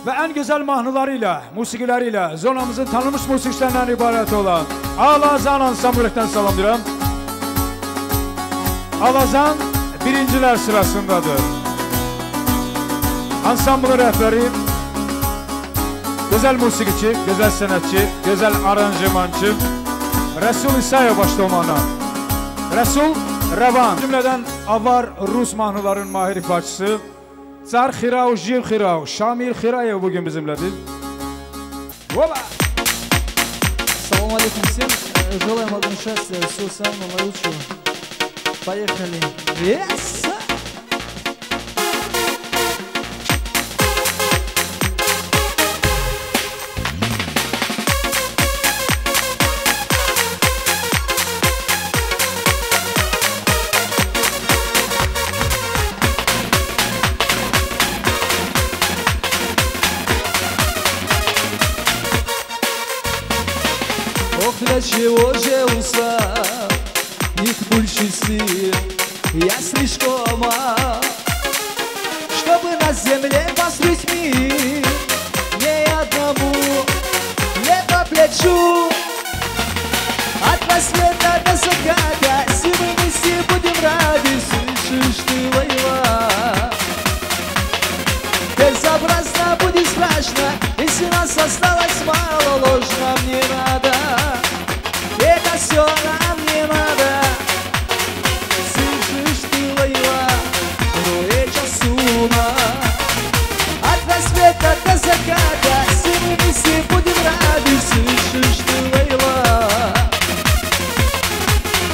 və ən gözəl mahnılarıyla, musiqiləriyle zonamızın tanınmış musiqiçilərindən ibarət olan Alazan ansamblıqdan salamlayıram. Alazan birinciler sırasındadır. Ansamblın rəhbəri, gözəl musiqiçi, gözəl sənətçi, gözəl aranjmançı Rəsul İsayev başlamaqla. Rəsul Rəvan, cümlədən avar Rus mahnıların mahir ifaçısı Çar Xirao, Jiv Xirao, Şamil Xirayev bugün bizimlədir. Oba! Салам алейкум всем, желаем вам счастья, всего самого лучшего. Поехали! Yes! Ох, для чего же устал, их больше сил, я слишком мал, чтобы на земле построить мир, не одному, не по плечу. От рассвета до заката, все мы вместе будем рады, слышишь ты, воевать. Безобразно будет страшно, если нас осталось мало, ложь нам не надо. Это все нам не надо. Слышишь ты, воева, роя часуна. От рассвета до заката все мы вместе будем рады. Слышишь ты, воева.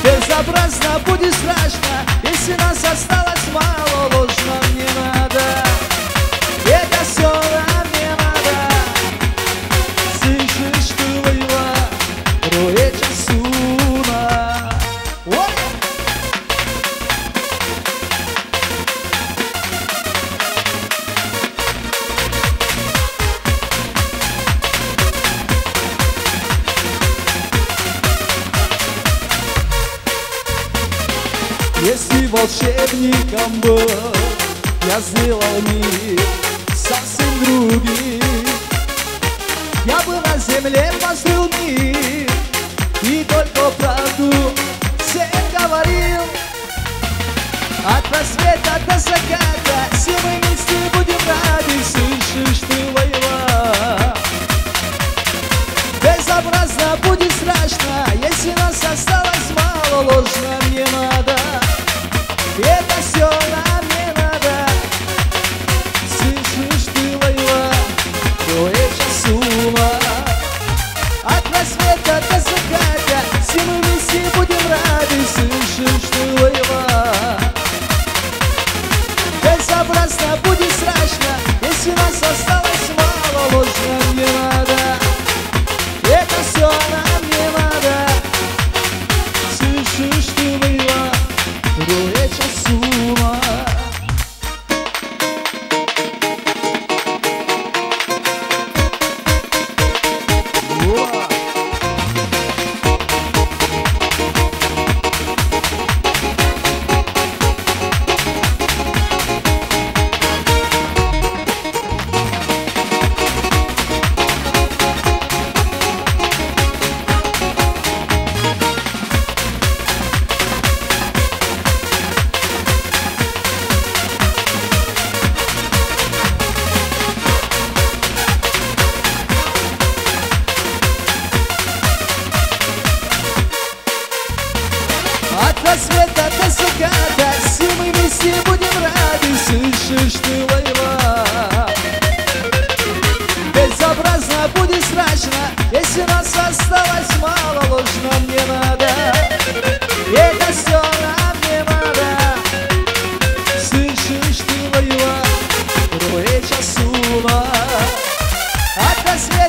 Безобразно будет страшно, если нас осталось мало, ложь нам не надо. Это все нам не надо. Слышишь ты, воева, роя часуна. Если волшебником был, я сделал мир совсем другим. Я бы на земле построил мир и только правду всем говорил. От рассвета до заката все мы вместе будем рады. Слышишь ты, воева. Безобразно будет страшно, если нас осталось мало, ложь нам не надо. Это все нам не надо. Слышишь ты, воева, роя часуна. От рассвета до заката все мы вместе будем рады. Слышишь ты, воева. Безобразно будет страшно, если нас осталось мало, ложь нам не надо. Это все нам не надо. Слышишь ты, воева, роя часуна. От рассвета до заката все мы вместе будем рады. Слышишь ты, воева. Безобразно будет страшно, если нас осталось мало, ложь нам не надо. Это все нам не надо. Слышишь ты, воева, роя часуна. От рассвета